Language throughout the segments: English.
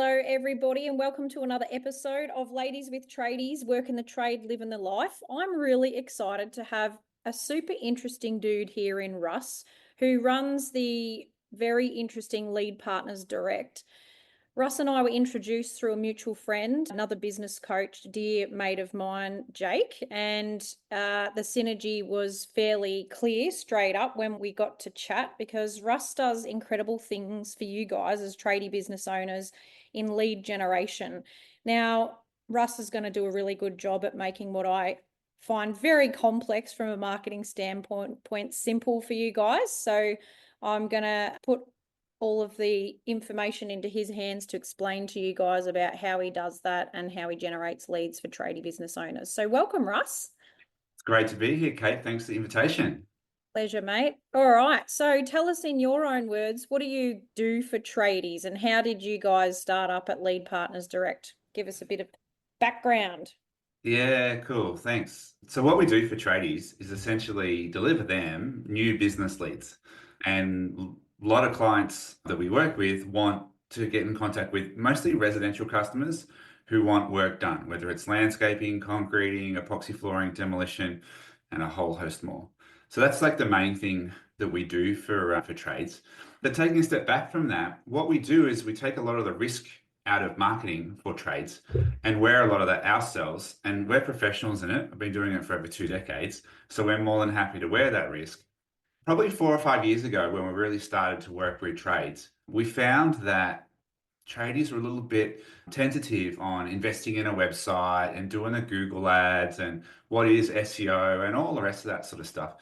Hello, everybody, and welcome to another episode of Ladies with Tradies, Working the Trade, Living the Life. I'm really excited to have a super interesting dude here in Russ, who runs the very interesting Lead Partners Direct. Russ and I were introduced through a mutual friend, another business coach, dear mate of mine, Jake, and the synergy was fairly clear straight up when we got to chat because Russ does incredible things for you guys as tradie business owners in lead generation. Now, Russ is going to do a really good job at making what I find very complex from a marketing standpoint simple for you guys. So I'm going to put all of the information into his hands to explain to you guys about how he does that and how he generates leads for tradie business owners. So welcome, Russ. It's great to be here, Kate. Thanks for the invitation. Pleasure, mate. All right. So tell us in your own words, what do you do for tradies and how did you guys start up at Lead Partners Direct? Give us a bit of background. Yeah, cool. Thanks. So what we do for tradies is essentially deliver them new business leads. And a lot of clients that we work with want to get in contact with mostly residential customers who want work done, whether it's landscaping, concreting, epoxy flooring, demolition, and a whole host more. So that's like the main thing that we do for trades. But taking a step back from that, what we do is we take a lot of the risk out of marketing for trades and wear a lot of that ourselves. And we're professionals in it. I've been doing it for over 2 decades. So we're more than happy to wear that risk. Probably 4 or 5 years ago, when we really started to work with trades, we found that tradies were a little bit tentative on investing in a website and doing the Google ads and what is SEO and all the rest of that sort of stuff.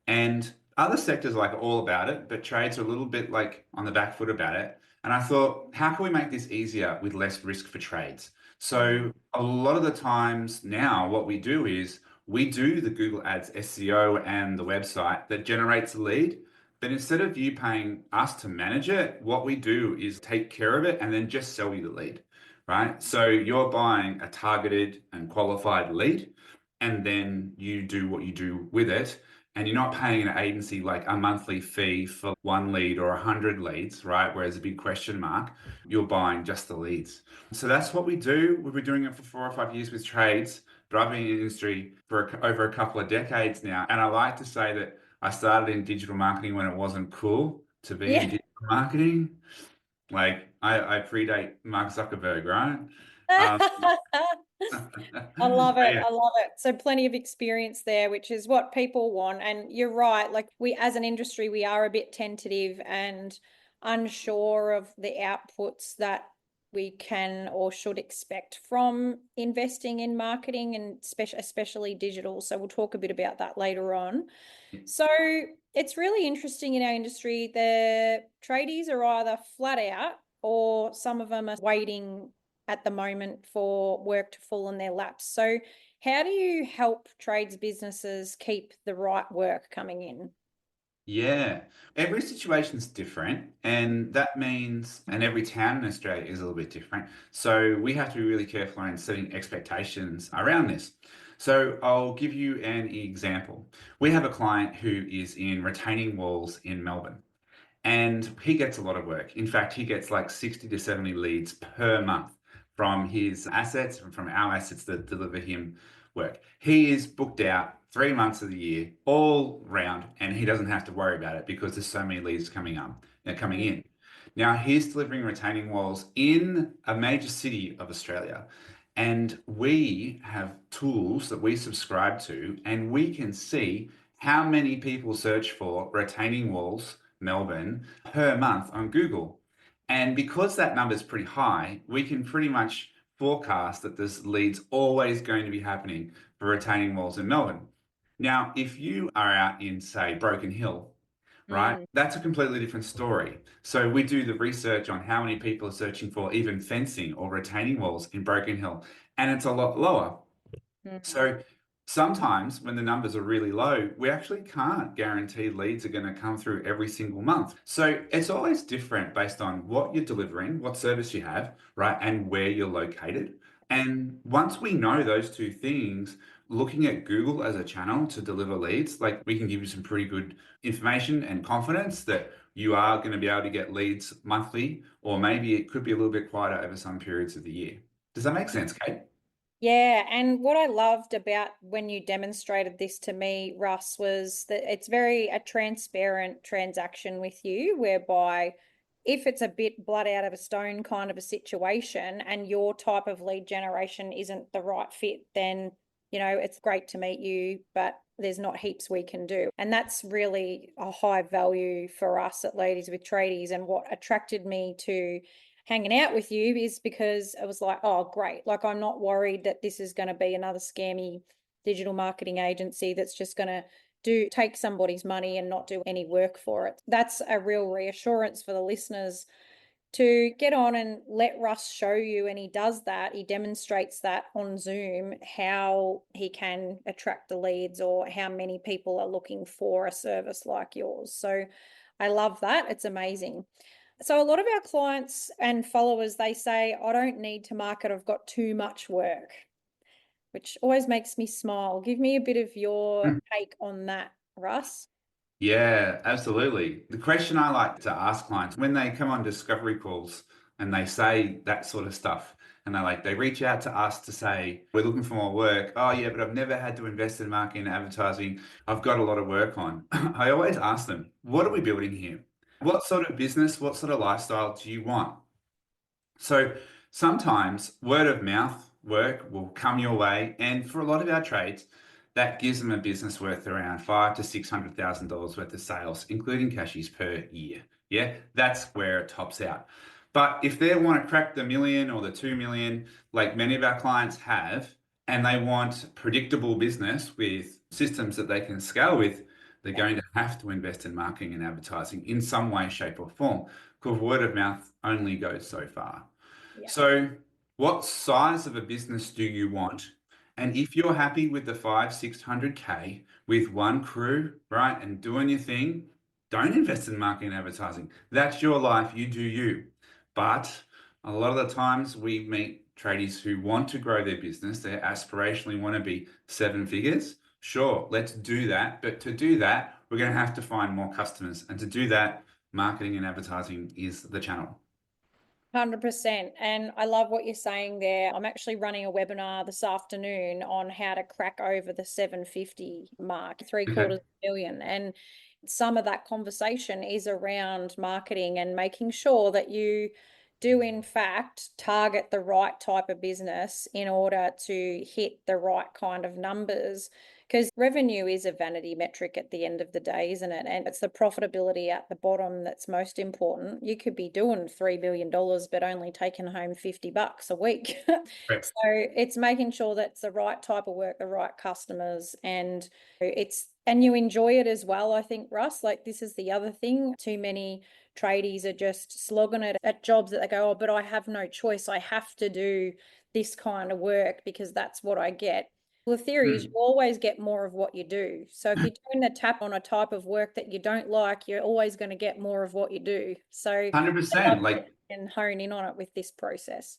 And other sectors like all about it, but trades are a little bit like on the back foot about it. And I thought, how can we make this easier with less risk for trades? So a lot of the times now, what we do is we do the Google Ads SEO and the website that generates a lead. But instead of you paying us to manage it, what we do is take care of it and then just sell you the lead, right? So you're buying a targeted and qualified lead, and then you do what you do with it. And you're not paying an agency like a monthly fee for one lead or 100 leads, right? Whereas a big question mark, you're buying just the leads. So that's what we do. We've been doing it for 4 or 5 years with trades, but I've been in the industry for over a couple of decades now. And I like to say that I started in digital marketing when it wasn't cool to be in digital marketing. Like I predate Mark Zuckerberg, right? Um, I love it. yeah. I love it. So plenty of experience there, which is what people want. And you're right. Like we, as an industry, we are a bit tentative and unsure of the outputs that we can or should expect from investing in marketing and especially digital. So we'll talk a bit about that later on. So it's really interesting in our industry. The tradies are either flat out or some of them are waiting at the moment for work to fall in their laps. So how do you help trades businesses keep the right work coming in? Yeah, every situation's different, and that means, and every town in Australia is a little bit different. So we have to be really careful in setting expectations around this. So I'll give you an example. We have a client who is in retaining walls in Melbourne, and he gets a lot of work. In fact, he gets like 60 to 70 leads per month from his assets and from our assets that deliver him work. He is booked out 3 months of the year, all round, and he doesn't have to worry about it because there's so many leads coming in. Now he's delivering retaining walls in a major city of Australia. And we have tools that we subscribe to, and we can see how many people search for retaining walls Melbourne per month on Google. And because that number is pretty high, we can pretty much forecast that this lead's always going to be happening for retaining walls in Melbourne. Now, if you are out in, say, Broken Hill, right, that's a completely different story. So we do the research on how many people are searching for even fencing or retaining walls in Broken Hill, and it's a lot lower. So sometimes when the numbers are really low, we actually can't guarantee leads are going to come through every single month. So it's always different based on what you're delivering, what service you have, right, and where you're located. And once we know those two things, looking at Google as a channel to deliver leads, like we can give you some pretty good information and confidence that you are going to be able to get leads monthly, or maybe it could be a little bit quieter over some periods of the year. Does that make sense, Kate? Yeah, and what I loved about when you demonstrated this to me, Russ, was that it's very a transparent transaction with you, whereby if it's a bit blood out of a stone kind of a situation and your type of lead generation isn't the right fit, then, it's great to meet you, but there's not heaps we can do. And that's really a high value for us at Ladies with Tradies. And what attracted me to hanging out with you is because it was like, oh, great. Like, I'm not worried that this is going to be another scammy digital marketing agency that's just going to take somebody's money and not do any work for it. That's a real reassurance for the listeners to get on and let Russ show you. And he does that. He demonstrates that on Zoom, how he can attract the leads or how many people are looking for a service like yours. So I love that. It's amazing. So a lot of our clients and followers, they say, I don't need to market, I've got too much work, which always makes me smile. Give me a bit of your take on that, Russ. Yeah, absolutely. The question I like to ask clients when they come on discovery calls and they say that sort of stuff, and they reach out to us to say, we're looking for more work. Oh, yeah, but I've never had to invest in marketing and advertising. I've got a lot of work on. I always ask them, what are we building here? What sort of business, what sort of lifestyle do you want? So sometimes word of mouth work will come your way, and for a lot of our trades, that gives them a business worth around five to $600,000 worth of sales, including cashies per year. Yeah, that's where it tops out. But if they want to crack the million or the 2 million, like many of our clients have, and they want predictable business with systems that they can scale with, they're going to have to invest in marketing and advertising in some way, shape, or form, because word of mouth only goes so far. Yeah. So, what size of a business do you want? And if you're happy with the 600K with one crew, right, and doing your thing, don't invest in marketing and advertising. That's your life. You do you. But a lot of the times we meet tradies who want to grow their business. They aspirationally want to be seven figures. Sure, let's do that. But to do that, we're going to have to find more customers. And to do that, marketing and advertising is the channel. 100%. And I love what you're saying there. I'm actually running a webinar this afternoon on how to crack over the 750 mark, three Okay. quarters million. And some of that conversation is around marketing and making sure that you do, in fact, target the right type of business in order to hit the right kind of numbers. Because revenue is a vanity metric at the end of the day, isn't it? And it's the profitability at the bottom that's most important. You could be doing $3 billion, but only taking home $50 a week. Right. So it's making sure that it's the right type of work, the right customers, and you enjoy it as well, I think, Russ. Like, this is the other thing. Too many tradies are just slogging it at jobs that they go, oh, but I have no choice. I have to do this kind of work because that's what I get. Well, the theory is you always get more of what you do. So if you're doing the tap on a type of work that you don't like, you're always going to get more of what you do. So I love 100%. that you can hone in on it with this process.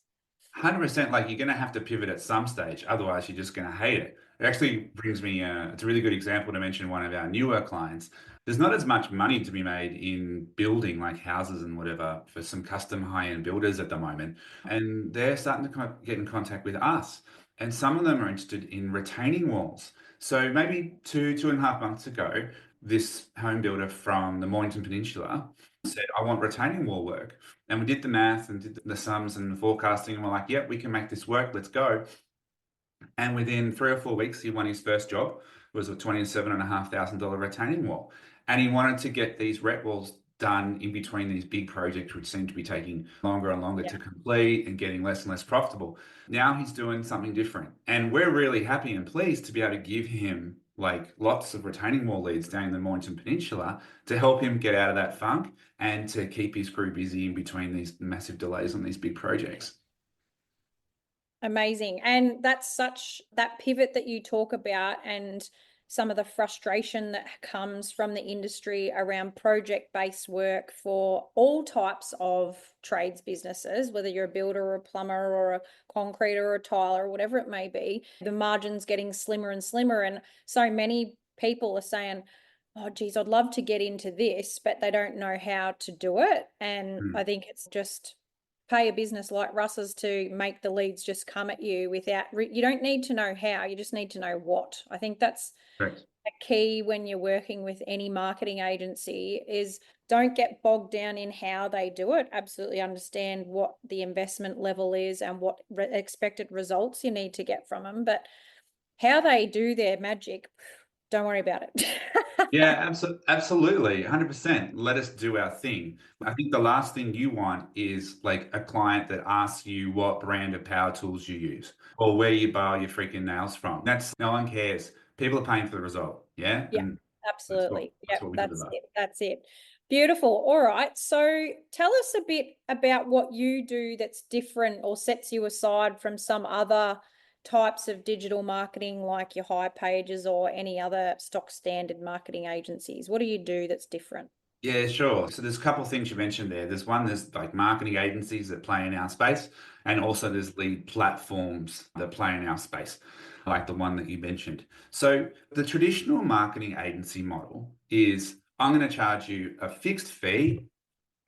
100%. Like you're going to have to pivot at some stage. Otherwise, you're just going to hate it. It actually brings me, it's a really good example to mention one of our newer clients. There's not as much money to be made in building like houses and whatever for some custom high-end builders at the moment. And they're starting to get in contact with us. And some of them are interested in retaining walls. So maybe 2.5 months ago, this home builder from the Mornington Peninsula said, I want retaining wall work. And we did the math and did the sums and the forecasting, and we're like, yep, we can make this work. Let's go. And within 3 or 4 weeks, he won his first job. It was a $27,500 retaining wall. And he wanted to get these ret walls done in between these big projects, which seemed to be taking longer and longer to complete and getting less and less profitable. Now he's doing something different. And we're really happy and pleased to be able to give him like lots of retaining wall leads down in the Mornington Peninsula to help him get out of that funk and to keep his crew busy in between these massive delays on these big projects. Amazing. And that's such that pivot that you talk about and some of the frustration that comes from the industry around project-based work for all types of trades businesses, whether you're a builder or a plumber or a concreter or a tiler or whatever it may be. The margin's getting slimmer and slimmer, and so many people are saying, oh, geez, I'd love to get into this, but they don't know how to do it. And I think it's just pay a business like Russ's to make the leads just come at you without, you don't need to know how, you just need to know what. I think that's Correct. a key when you're working with any marketing agency is don't get bogged down in how they do it. Absolutely understand what the investment level is and what expected results you need to get from them. But how they do their magic, don't worry about it. Yeah, absolutely. 100%. Let us do our thing. I think the last thing you want is like a client that asks you what brand of power tools you use or where you borrow your freaking nails from. That's no one cares. People are paying for the result. Yeah. Yeah, And absolutely. that's Yep, what we that's deliver. it. That's it. Beautiful. All right. So tell us a bit about what you do that's different or sets you aside from some other types of digital marketing like your high pages or any other stock standard marketing agencies. What do you do that's different? Yeah, sure. So there's a couple of things you mentioned there. There's like marketing agencies that play in our space, and also there's lead platforms that play in our space, like the one that you mentioned. So the traditional marketing agency model is I'm going to charge you a fixed fee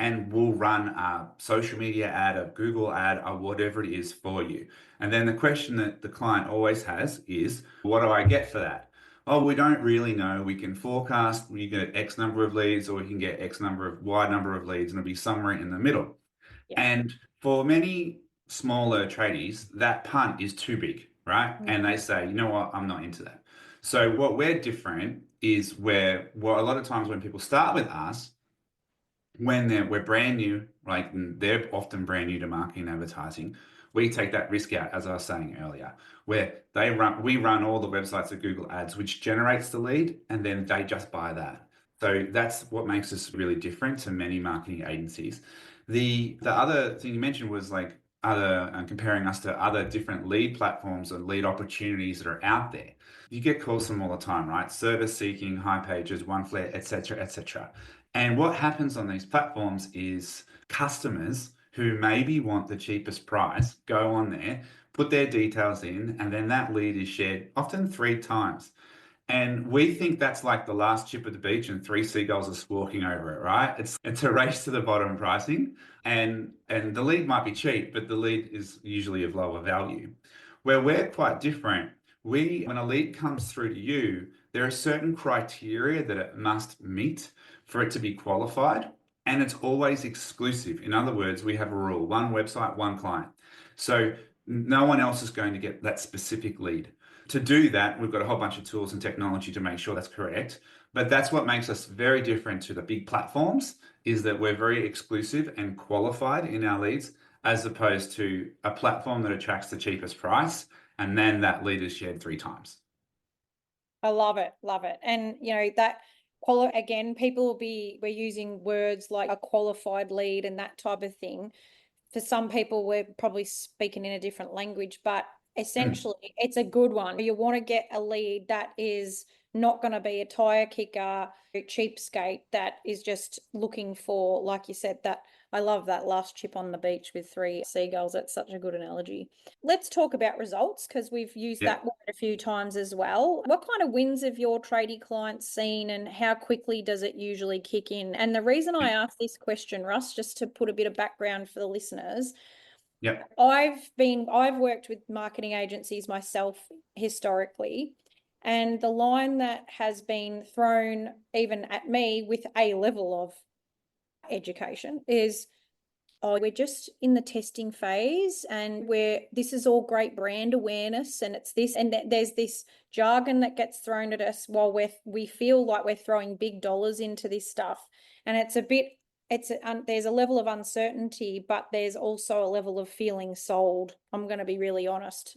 and we'll run a social media ad, a Google ad, or whatever it is for you. And then the question that the client always has is, what do I get for that? Oh, we don't really know. We can forecast, we get X number of leads, or we can get X number of Y number of leads, and it'll be somewhere in the middle. Yeah. And for many smaller tradies, that punt is too big, right? And they say, you know what, I'm not into that. So what we're different is where, well, a lot of times when people start with us, when we're brand new, like they're often brand new to marketing and advertising, we take that risk out, as I was saying earlier, where we run all the websites of Google Ads, which generates the lead, and then they just buy that. So that's what makes us really different to many marketing agencies. The other thing you mentioned was like other comparing us to other different lead platforms and lead opportunities that are out there. You get calls from all the time, right? Service seeking, high pages, one flare, etc., etc. And what happens on these platforms is customers who maybe want the cheapest price go on there, put their details in, and then that lead is shared often 3 times. And we think that's like the last chip at the beach and 3 seagulls are squawking over it, right? It's a race to the bottom pricing. And the lead might be cheap, but the lead is usually of lower value. Where we're quite different, when a lead comes through to you, there are certain criteria that it must meet for it to be qualified. And it's always exclusive. In other words, we have a rule, one website, one client. So no one else is going to get that specific lead. To do that, we've got a whole bunch of tools and technology to make sure that's correct. But that's what makes us very different to the big platforms, is that we're very exclusive and qualified in our leads, as opposed to a platform that attracts the cheapest price, and then that lead is shared 3 times. I love it, love it. And that again, people will we're using words like a qualified lead and that type of thing. For some people, we're probably speaking in a different language, but essentially it's a good one. You want to get a lead that is not going to be a tire kicker, a cheapskate that is just looking for, like you said, that I love that last chip on the beach with 3 seagulls. That's such a good analogy. Let's talk about results because we've used Yeah. that word a few times as well. What kind of wins have your tradie clients seen and how quickly does it usually kick in? And the reason I ask this question, Russ, just to put a bit of background for the listeners, Yep. I've worked with marketing agencies myself historically, and the line that has been thrown even at me with a level of education is, oh, we're just in the testing phase and this is all great brand awareness and it's this, and there's this jargon that gets thrown at us while we feel like we're throwing big dollars into this stuff. And there's a level of uncertainty, but there's also a level of feeling sold. I'm going to be really honest,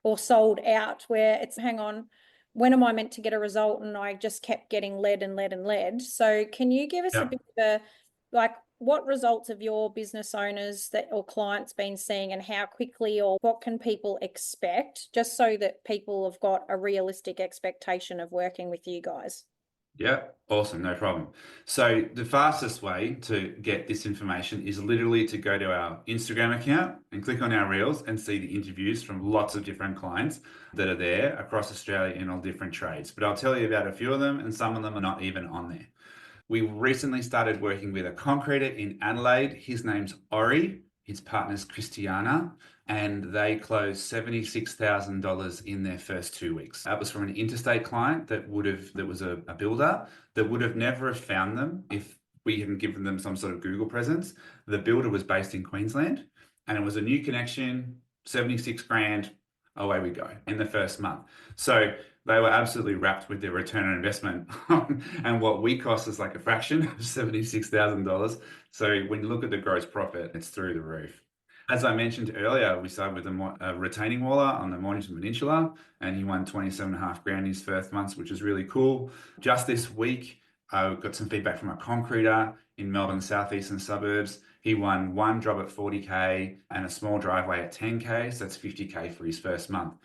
or sold out, where it's, hang on, when am I meant to get a result? And I just kept getting led and led and led. So can you give us a Yep. bit of Like, what results have your business owners that or clients been seeing, and how quickly, or what can people expect, just so that people have got a realistic expectation of working with you guys? Yeah, awesome, no problem. So the fastest way to get this information is literally to go to our Instagram account and click on our reels and see the interviews from lots of different clients that are there across Australia in all different trades. But I'll tell you about a few of them, and some of them are not even on there. We recently started working with a concreter in Adelaide. His name's Ori. His partner's Christiana, and they closed $76,000 in their first 2 weeks. That was from an interstate client that was a builder that would have never have found them if we hadn't given them some sort of Google presence. The builder was based in Queensland, and it was a new connection, 76 grand, away we go in the first month. So they were absolutely wrapped with their return on investment. And what we cost is like a fraction of $76,000. So when you look at the gross profit, it's through the roof. As I mentioned earlier, we started with a retaining waller on the Mornington Peninsula, and he won 27.5 grand his first months, which is really cool. Just this week, I got some feedback from a concreter in Melbourne's southeastern suburbs. He won one job at 40K and a small driveway at 10K. So that's 50K for his first month.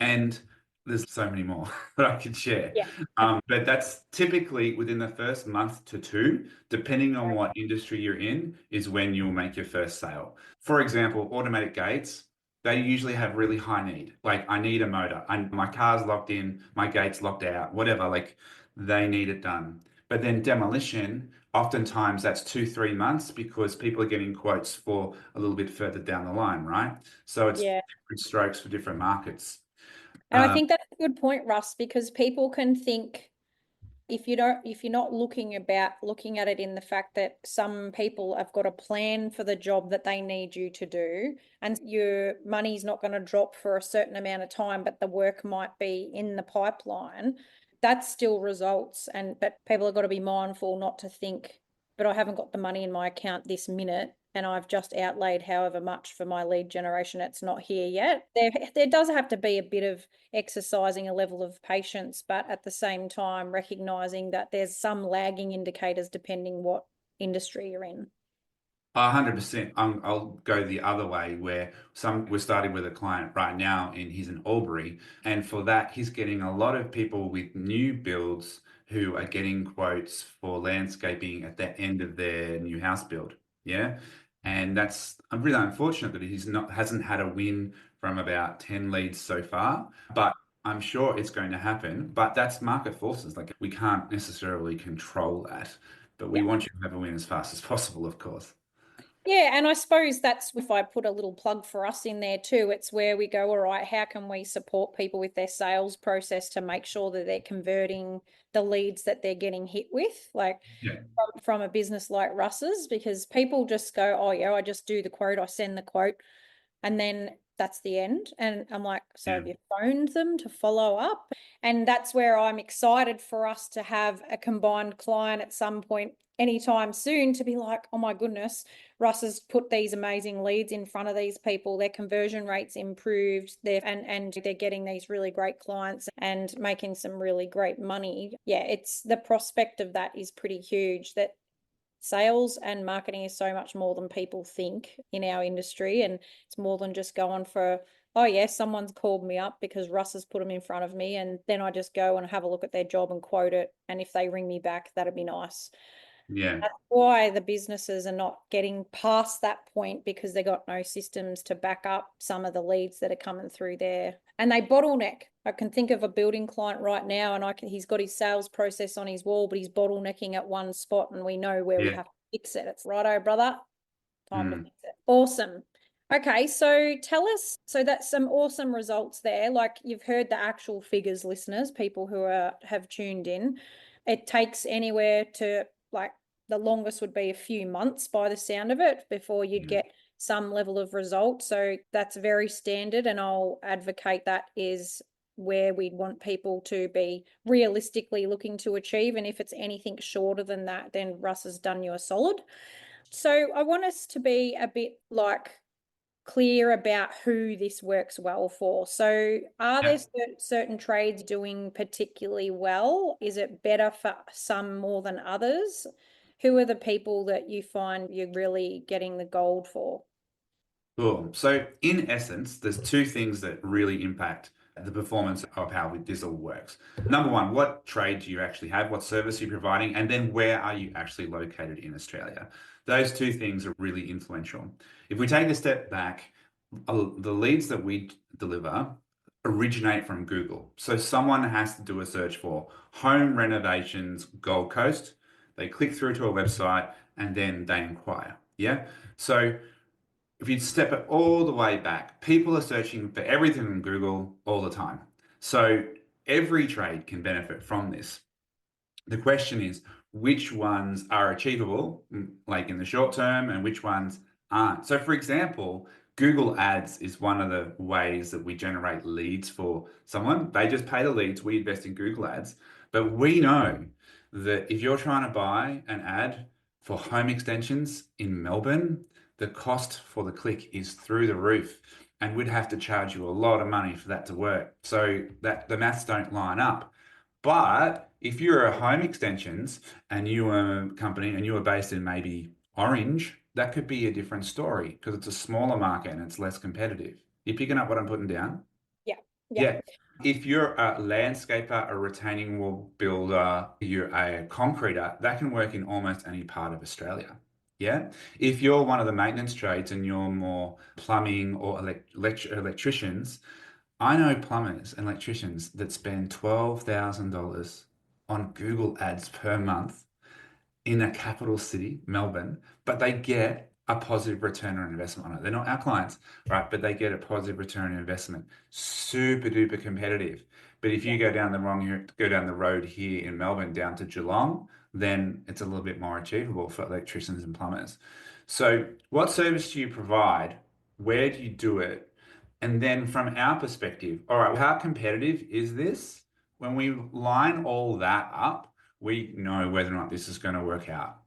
And there's so many more that I could share. Yeah. But that's typically within the first month to two, depending on what industry you're in, is when you'll make your first sale. For example, automatic gates, they usually have really high need. Like, I need a motor, my car's locked in, my gate's locked out, whatever, like they need it done. But then demolition, oftentimes that's 2-3 months because people are getting quotes for a little bit further down the line, right? So it's Yeah. different strokes for different markets. And I think that's a good point, Russ, because people can think, if you're not looking at it in the fact that some people have got a plan for the job that they need you to do, and your money's not going to drop for a certain amount of time, but the work might be in the pipeline, that still results. But people have got to be mindful not to think, but I haven't got the money in my account this minute, and I've just outlaid however much for my lead generation. It's not here yet. There does have to be a bit of exercising a level of patience, but at the same time, recognizing that there's some lagging indicators depending what industry you're in. 100%. I'll go the other way where we're starting with a client right now, and he's in Albury. And for that, he's getting a lot of people with new builds who are getting quotes for landscaping at the end of their new house build. Yeah. And that's, I'm really unfortunate that hasn't had a win from about 10 leads so far, but I'm sure it's going to happen. But that's market forces. Like, we can't necessarily control that, but we Yeah. want you to have a win as fast as possible, of course. Yeah, and I suppose that's, if I put a little plug for us in there too, it's where we go, all right, how can we support people with their sales process to make sure that they're converting the leads that they're getting hit with, like Yeah. from a business like Russ's, because people just go, oh yeah, I just do the quote, I send the quote, and then that's the end. And I'm like, so Yeah. have you phoned them to follow up? And that's where I'm excited for us to have a combined client at some point anytime soon, to be like, oh my goodness, Russ has put these amazing leads in front of these people, their conversion rates improved, and they're getting these really great clients and making some really great money. Yeah, it's the prospect of that is pretty huge, that sales and marketing is so much more than people think in our industry. And it's more than just going for, oh yes, someone's called me up because Russ has put them in front of me, and then I just go and have a look at their job and quote it, and if they ring me back, that'd be nice. Yeah. That's why the businesses are not getting past that point, because they got no systems to back up some of the leads that are coming through there. And they bottleneck. I can think of a building client right now, and he's got his sales process on his wall, but he's bottlenecking at one spot, and we know where we Yeah. have to fix it. It's righto, brother. Time to Mm. fix it. Awesome. Okay, so tell us, so that's some awesome results there. Like, you've heard the actual figures, listeners, people who have tuned in. It takes anywhere to, like, the longest would be a few months by the sound of it before you'd Yeah. get some level of result. So that's very standard, and I'll advocate that is where we'd want people to be realistically looking to achieve. And if it's anything shorter than that, then Russ has done you a solid. So I want us to be a bit like clear about who this works well for. So are there Yeah. certain trades doing particularly well? Is it better for some more than others? who are the people that you find you're really getting the gold for? Cool. So, in essence, there's two things that really impact the performance of how this all works. Number one, what trade do you actually have? What service are you providing? And then where are you actually located in Australia? Those two things are really influential. If we take a step back, the leads that we deliver originate from Google. So, someone has to do a search for home renovations Gold Coast. They click through to a website and then they inquire. Yeah. So, if you step it all the way back, people are searching for everything on Google all the time. So every trade can benefit from this. The question is, which ones are achievable, like in the short term, and which ones aren't? So, for example, Google Ads is one of the ways that we generate leads for someone. They just pay the leads, we invest in Google Ads. But we know that if you're trying to buy an ad for home extensions in Melbourne, the cost for the click is through the roof. And we'd have to charge you a lot of money for that to work. So that the maths don't line up. But if you're a home extensions and you are a company and you are based in maybe Orange, that could be a different story because it's a smaller market and it's less competitive. You picking up what I'm putting down? Yeah. Yeah. Yeah. If you're a landscaper, a retaining wall builder, you're a concreter, that can work in almost any part of Australia. Yeah. If you're one of the maintenance trades and you're more plumbing or electricians, I know plumbers and electricians that spend $12,000 on Google ads per month in a capital city, Melbourne, but they get a positive return on investment on it. They're not our clients, right? But they get a positive return on investment. Super duper competitive. But if you go down go down the road here in Melbourne down to Geelong, then it's a little bit more achievable for electricians and plumbers. So, what service do you provide? Where do you do it? And then from our perspective, all right, how competitive is this? When we line all that up, we know whether or not this is going to work out.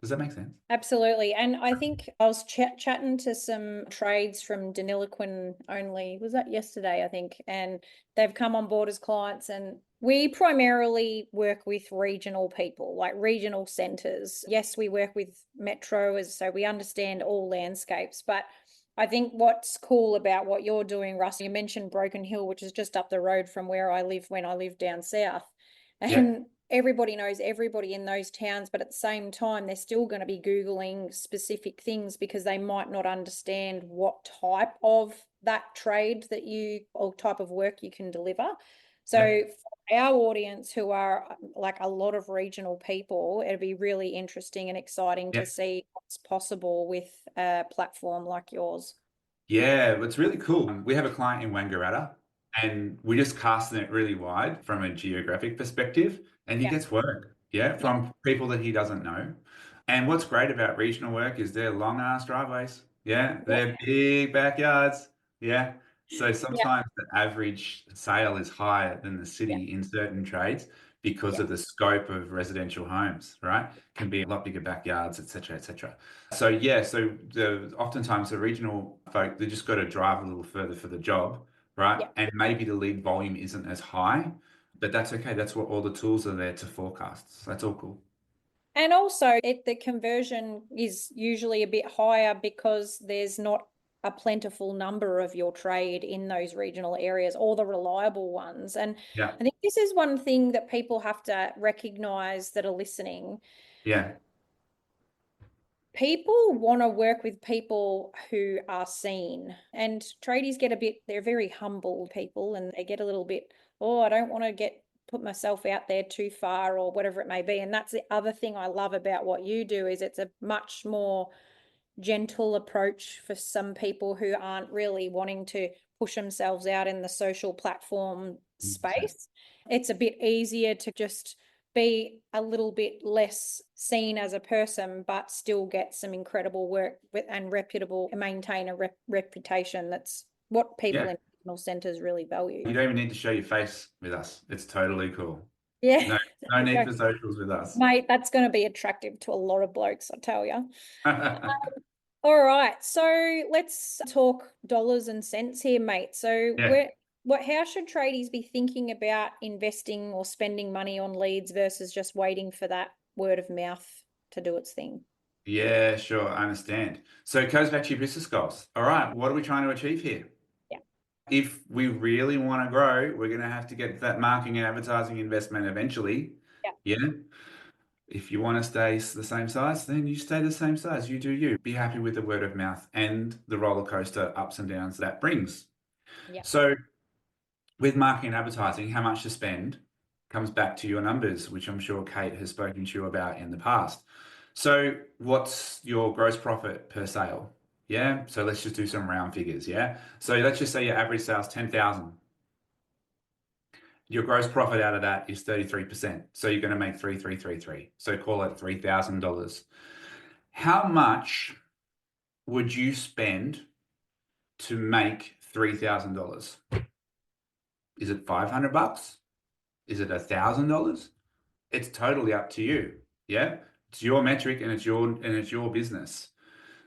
Does that make sense? Absolutely. And I think I was chatting to some trades from Deniliquin only, was that yesterday, I think, and they've come on board as clients. And we primarily work with regional people, like regional centres. Yes, we work with metro, so we understand all landscapes. But I think what's cool about what you're doing, Russ, you mentioned Broken Hill, which is just up the road from where I live when I live down south. Yeah, And everybody knows everybody in those towns, but at the same time, they're still going to be Googling specific things because they might not understand what type of that trade that you or type of work you can deliver. yeah, So for our audience, who are like a lot of regional people, it'd be really interesting and exciting yeah. to see what's possible with a platform like yours. Yeah, it's really cool. We have a client in Wangaratta and we just casting it really wide from a geographic perspective and he Yeah, gets work, yeah, yeah, from people that he doesn't know. And what's great about regional work is they're long ass driveways. Yeah, yeah, they're big backyards. Yeah. So yeah, sometimes the average sale is higher than the yeah, city in certain trades because yeah. of the scope of residential homes, right? Can be a lot bigger backyards, etc., etc. So yeah, so oftentimes the regional folk they just got to drive a little further for the job, right? Yeah. And maybe the lead volume isn't as high, but that's okay. That's what all the tools are there to forecast. So that's all cool. And also, the conversion is usually a bit higher because there's not a plentiful number of your trade in those regional areas or the reliable ones. And Yeah, I think this is one thing that people have to recognize that are listening. yeah, People want to work with people who are seen, and tradies get a bit, they're very humble people and they get a little bit, oh, I don't want to put myself out there too far or whatever it may be. And that's the other thing I love about what you do is it's a much more gentle approach for some people who aren't really wanting to push themselves out in the social platform 100%. space. It's a bit easier to just be a little bit less seen as a person, but still get some incredible work with, and reputable, maintain a reputation. That's what people Yeah. in regional centres really value. You don't even need to show your face with us. It's totally cool. Yeah, No, no need for socials with us. mate, that's going to be attractive to a lot of blokes, I tell you. All right, so let's talk dollars and cents here, mate. So Yeah. how should tradies be thinking about investing or spending money on leads versus just waiting for that word of mouth? to do its thing. Yeah, sure. I understand. So it goes back to your business goals. All right. What are we trying to achieve here? Yeah. If we really want to grow, we're going to have to get that marketing and advertising investment eventually. Yeah. Yeah. If you want to stay the same size, then you stay the same size. You do you. Be happy with the word of mouth and the roller coaster ups and downs that brings. Yeah. So with marketing and advertising, how much to spend comes back to your numbers, which I'm sure Kate has spoken to you about in the past. So what's your gross profit per sale? Yeah. So let's just do some round figures. Yeah. So let's just say your average sales 10,000. Your gross profit out of that is 33%. So you're going to make 3,333. So call it $3,000. How much would you spend to make $3,000? Is it 500 bucks? Is it $1,000? It's totally up to you. Yeah. It's your metric and it's your business.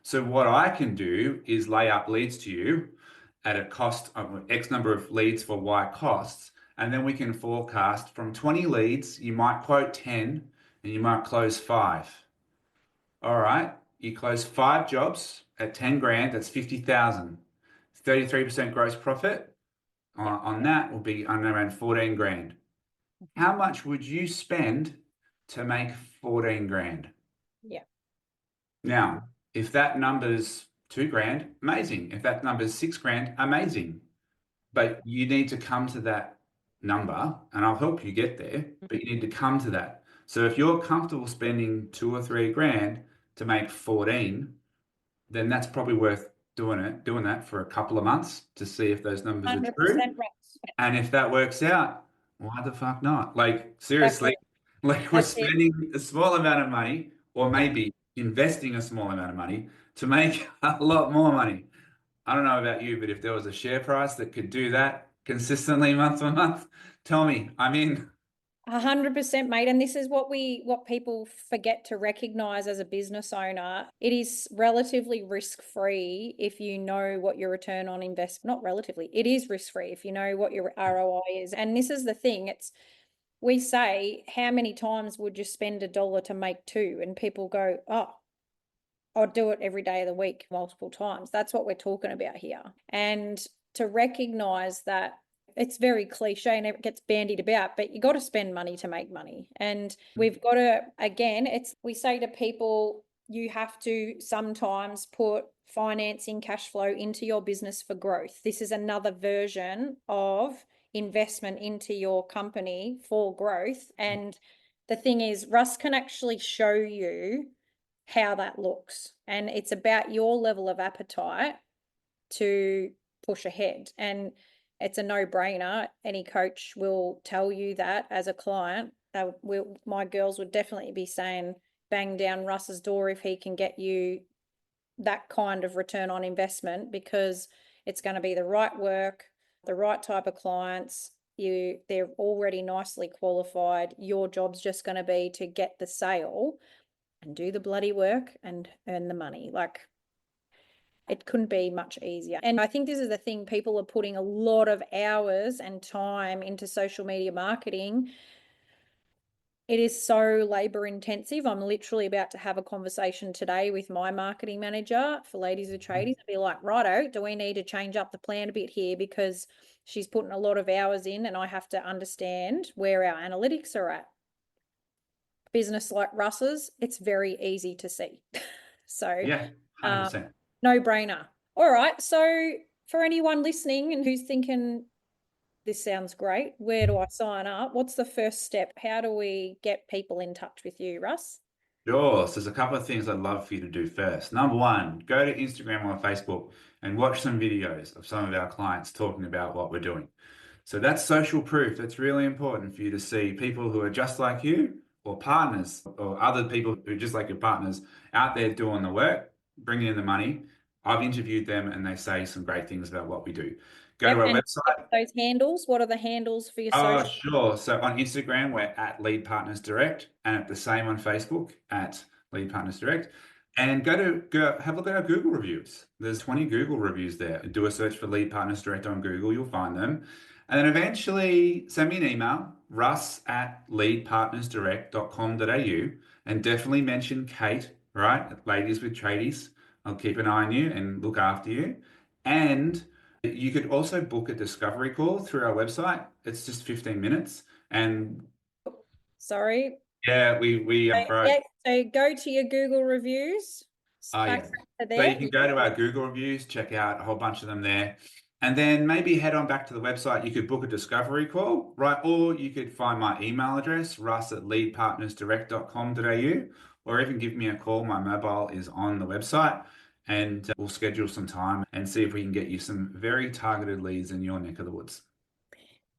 So what I can do is lay up leads to you at a cost of X number of leads for Y costs. And then we can forecast from 20 leads, you might quote 10 and you might close 5. All right. You close 5 jobs at 10 grand, that's 50,000. 33% gross profit Yeah. on that will be around 14 grand. How much would you spend to make 14 grand? Yeah. Now, if that number's 2 grand, amazing. If that number's 6 grand, amazing. But you need to come to that number, and I'll help you get there, but you need to come to that. So if you're comfortable spending 2 or 3 grand to make 14, then that's probably worth doing that for a couple of months to see if those numbers are 100% true. right. And if that works out, why the fuck not? Like, seriously, Exactly. like we're That's it. spending a small amount of money, or maybe investing a small amount of money to make a lot more money. I don't know about you, but if there was a share price that could do that consistently month to month, tell me, I'm in. 100%, mate. And this is what people forget to recognize as a business owner. It is relatively risk-free if you know what your return on investment, not relatively, it is risk-free if you know what your ROI is. And this is the thing, we say, how many times would you spend $1 to make 2? And people go, oh, I'll do it every day of the week, multiple times. That's what we're talking about here. And to recognize that it's very cliche and it gets bandied about, but you got to spend money to make money. And we've got to, again, we say to people, you have to sometimes put financing cash flow into your business for growth. This is another version of investment into your company for growth. And the thing is, Russ can actually show you how that looks. And it's about your level of appetite to push ahead. And it's a no-brainer. Any coach will tell you that as a client. My girls would definitely be saying, bang down Russ's door if he can get you that kind of return on investment, because it's going to be the right work, the right type of clients. They're already nicely qualified. Your job's just going to be to get the sale and do the bloody work and earn the money. Like, it couldn't be much easier. And I think this is the thing, people are putting a lot of hours and time into social media marketing. It is so labor intensive. I'm literally about to have a conversation today with my marketing manager for Ladies with Tradies and be like, righto, do we need to change up the plan a bit here, because she's putting a lot of hours in and I have to understand where our analytics are at. Business like Russ's, it's very easy to see. So Yeah, 100%. no brainer. All right. So for anyone listening and who's thinking, this sounds great, where do I sign up? What's the first step? How do we get people in touch with you, Russ? Sure. So there's a couple of things I'd love for you to do first. Number one, go to Instagram or Facebook and watch some videos of some of our clients talking about what we're doing. So that's social proof. That's really important for you to see people who are just like you, or partners, or other people who are just like your partners out there doing the work, bringing in the money. I've interviewed them and they say some great things about what we do. Go Yep. to our And website. those handles, what are the handles for your Oh, social? sure. So on Instagram, we're at Lead Partners Direct, and at the same on Facebook at Lead Partners Direct. And go have a look at our Google reviews. There's 20 Google reviews there. Do a search for Lead Partners Direct on Google, you'll find them. And then eventually send me an email russ@leadpartnersdirect.com.au, and definitely mention Kate, right? Ladies with Tradies. I'll keep an eye on you and look after you. And you could also book a discovery call through our website. It's just 15 minutes. And Sorry. yeah, we broke. Yeah, so go to your Google reviews. Oh, Back yeah. to So there. you can go to our Google reviews, check out a whole bunch of them there, and then maybe head on back to the website. You could book a discovery call, right? Or you could find my email address, russ@leadpartnersdirect.com.au, or even give me a call. My mobile is on the website, and we'll schedule some time and see if we can get you some very targeted leads in your neck of the woods.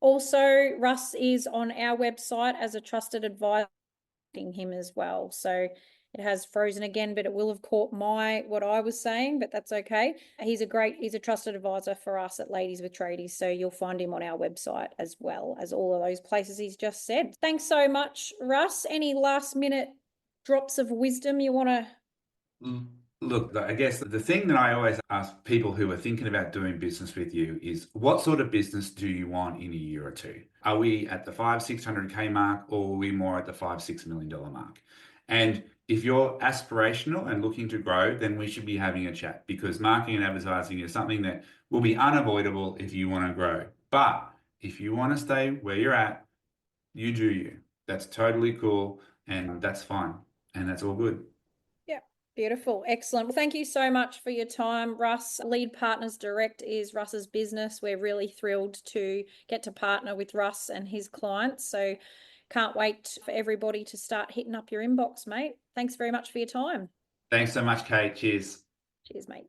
Also, Russ is on our website as a trusted advisor, him as well. So it has frozen again, but it will have caught what I was saying, but that's okay. He's a trusted advisor for us at Ladies with Tradies. So you'll find him on our website as well as all of those places he's just said. Thanks so much, Russ. Any last minute drops of wisdom you want to? Look, I guess the thing that I always ask people who are thinking about doing business with you is what sort of business do you want in a year or two? Are we at the 600K mark, or are we more at the $5-6 million mark? And if you're aspirational and looking to grow, then we should be having a chat, because marketing and advertising is something that will be unavoidable if you want to grow. But if you want to stay where you're at, you do you. That's totally cool, and that's fine, and that's all good. Yeah, beautiful. Excellent. Well, thank you so much for your time, Russ. Lead Partners Direct is Russ's business. We're really thrilled to get to partner with Russ and his clients. So can't wait for everybody to start hitting up your inbox, mate. Thanks very much for your time. Thanks so much, Kate. Cheers. Cheers, mate.